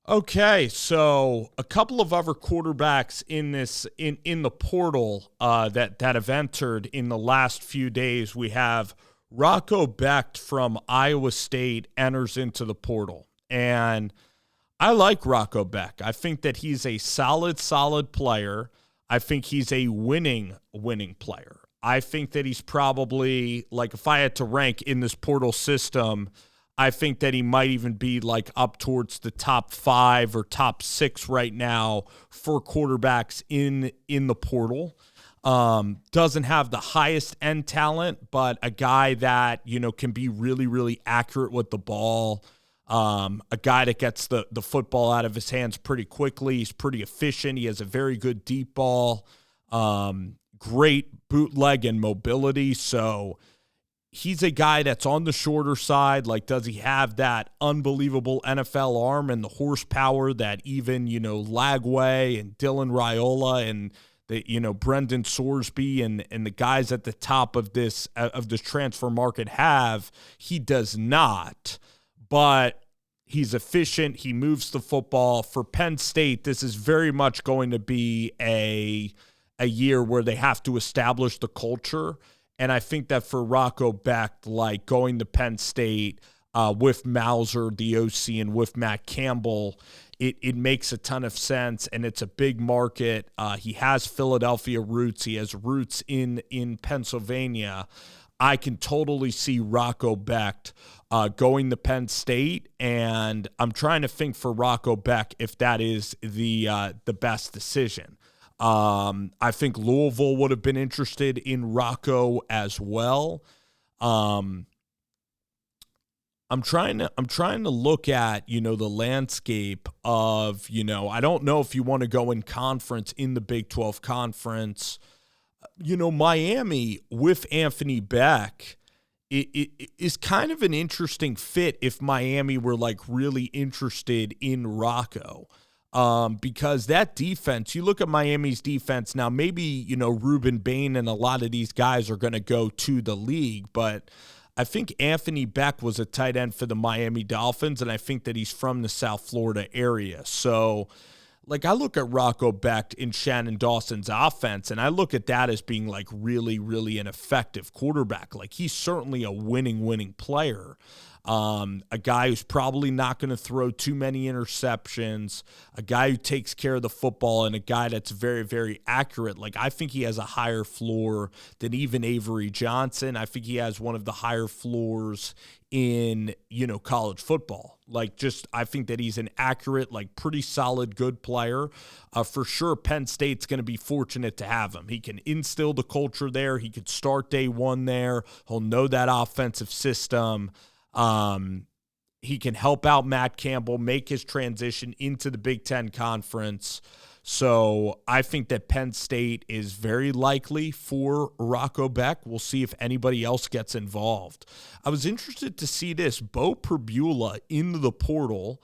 Okay, so a couple of other quarterbacks in the portal that have entered in the last few days. We have Rocco Becht from Iowa State enters into the portal, and I like Rocco Becht. I think that he's a solid player. I think he's a winning player. I think that he's probably, like, if I had to rank in this portal system, I think that he might even be like up towards the top 5 or top 6 right now for quarterbacks in the portal. Doesn't have the highest end talent, but a guy that, can be really accurate with the ball. A guy that gets the football out of his hands pretty quickly. He's pretty efficient. He has a very good deep ball. Great bootleg and mobility. So he's a guy that's on the shorter side. Like, does he have that unbelievable NFL arm and the horsepower that even, Lagway and Dylan Raiola and Brendan Sorsby and the guys at the top of this transfer market have? He does not. But he's efficient. He moves the football. For Penn State, this is very much going to be a year where they have to establish the culture. And I think that for Rocco Becht, like going to Penn State with Mauser, the OC, and with Matt Campbell, it makes a ton of sense, and it's a big market. He has Philadelphia roots. He has roots in Pennsylvania. I can totally see Rocco Becht going to Penn State, and I'm trying to think for Rocco Becht if that is the best decision. I think Louisville would have been interested in Rocco as well. I'm trying to look at, the landscape of, I don't know if you want to go in conference in the Big 12 conference. Miami with Anthony Beck it is kind of an interesting fit if Miami were like really interested in Rocco. Because that defense, you look at Miami's defense now, maybe, Ruben Bain and a lot of these guys are going to go to the league, but I think Anthony Beck was a tight end for the Miami Dolphins, and I think that he's from the South Florida area. So, like, I look at Rocco Becht in Shannon Dawson's offense, and I look at that as being, like, really an effective quarterback. Like, he's certainly a winning player. A guy who's probably not going to throw too many interceptions, a guy who takes care of the football, and a guy that's very accurate. Like, I think he has a higher floor than even Avery Johnson. I think he has one of the higher floors in, college football. Like, I think that he's an accurate, like, pretty solid, good player. For sure, Penn State's going to be fortunate to have him. He can instill the culture there. He could start day one there. He'll know that offensive system. He can help out Matt Campbell, make his transition into the Big Ten Conference. So I think that Penn State is very likely for Rocco Becht. We'll see if anybody else gets involved. I was interested to see this. Beau Pribula into the portal.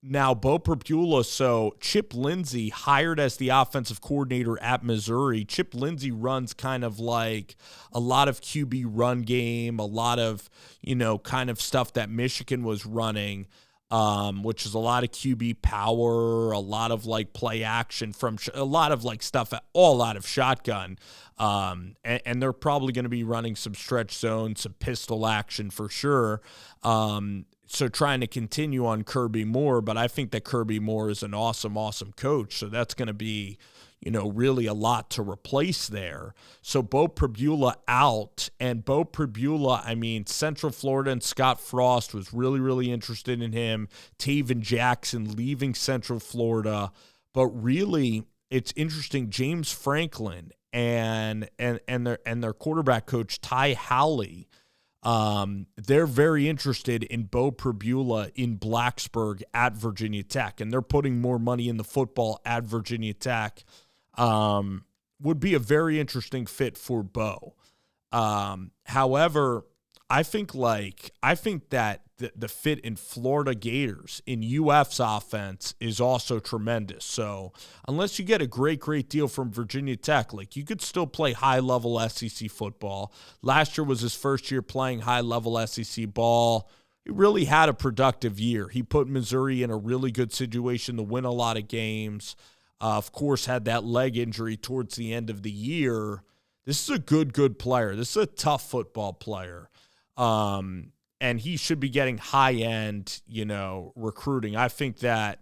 Now, Beau Pribula, so Chip Lindsey hired as the offensive coordinator at Missouri. Chip Lindsey runs kind of like a lot of QB run game, a lot of, kind of stuff that Michigan was running, which is a lot of QB power, a lot of like play action a lot of like stuff all out of shotgun. And they're probably going to be running some stretch zone, some pistol action for sure. So trying to continue on Kirby Moore, but I think that Kirby Moore is an awesome coach. So that's going to be, really a lot to replace there. So Beau Pribula out, and Beau Pribula, Central Florida and Scott Frost was really interested in him. Taven Jackson leaving Central Florida, but really it's interesting. James Franklin and their quarterback coach Ty Howley. They're very interested in Beau Pribula in Blacksburg at Virginia Tech, and they're putting more money in the football at Virginia Tech. Would be a very interesting fit for Beau. However, I think that the fit in Florida Gators in UF's offense is also tremendous. So unless you get a great deal from Virginia Tech, like, you could still play high-level SEC football. Last year was his first year playing high-level SEC ball. he really had a productive year. He put Missouri in a really good situation to win a lot of games. Of course, had that leg injury towards the end of the year. This is a good player. This is a tough football player. And he should be getting high-end, recruiting. I think that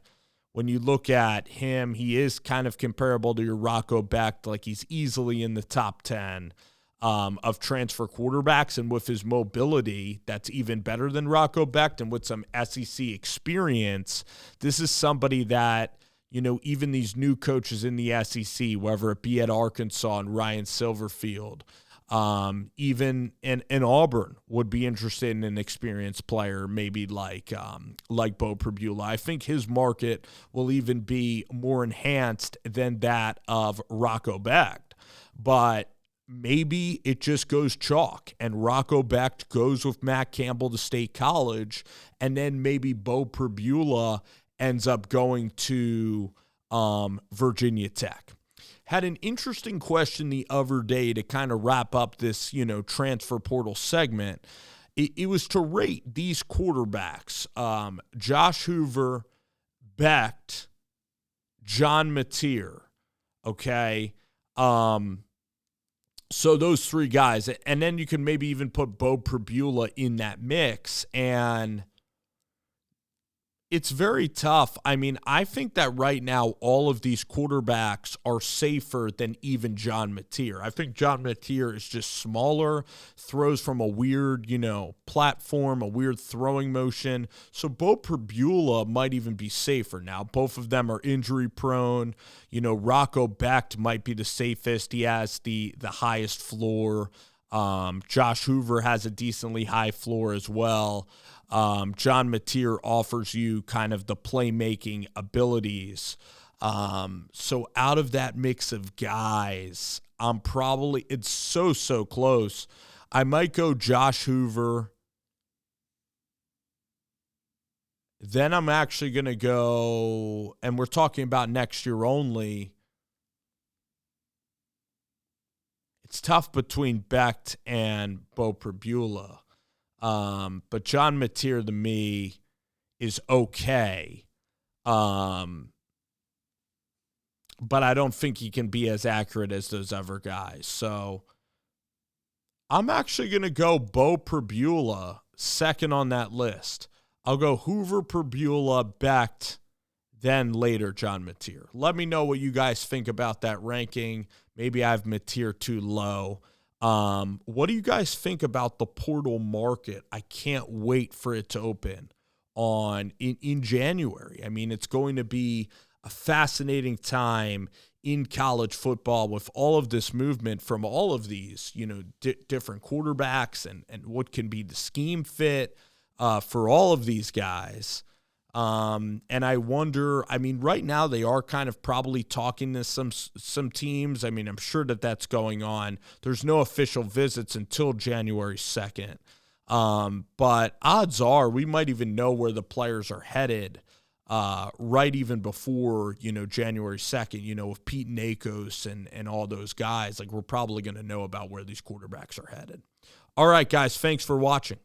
when you look at him, he is kind of comparable to your Rocco Becht. Like, he's easily in the top 10 of transfer quarterbacks. And with his mobility, that's even better than Rocco Becht. And with some SEC experience, this is somebody that, even these new coaches in the SEC, whether it be at Arkansas and Ryan Silverfield, even in Auburn, would be interested in an experienced player, maybe like Beau Pribula. I think his market will even be more enhanced than that of Rocco Becht. But maybe it just goes chalk, and Rocco Becht goes with Matt Campbell to State College, and then maybe Beau Pribula ends up going to Virginia Tech. Had an interesting question the other day to kind of wrap up this, transfer portal segment. It was to rate these quarterbacks, Josh Hoover, Becht, John Mateer, okay? So those three guys, and then you can maybe even put Beau Pribula in that mix, and it's very tough. I mean, I think that right now all of these quarterbacks are safer than even John Mateer. I think John Mateer is just smaller, throws from a weird, platform, a weird throwing motion. So Beau Pribula might even be safer now. Both of them are injury prone. Rocco Becht might be the safest. He has the highest floor. Josh Hoover has a decently high floor as well. John Mateer offers you kind of the playmaking abilities. So out of that mix of guys, it's so close. I might go Josh Hoover. Then I'm actually going to go, and we're talking about next year only. It's tough between Becht and Beau Pribula. But John Mateer to me is okay. But I don't think he can be as accurate as those other guys. So I'm actually going to go Beau Pribula second on that list. I'll go Hoover, Perbula, Becht, then later John Mateer. Let me know what you guys think about that ranking. Maybe I have Mateer too low. What do you guys think about the portal market? I can't wait for it to open in January. I mean, it's going to be a fascinating time in college football with all of this movement from all of these, different quarterbacks and what can be the scheme fit for all of these guys. And I wonder, right now they are kind of probably talking to some teams. I'm sure that's going on. There's no official visits until January 2nd. But odds are we might even know where the players are headed right even before, January 2nd, with Pete Nakos and all those guys. Like, we're probably going to know about where these quarterbacks are headed. All right, guys, thanks for watching.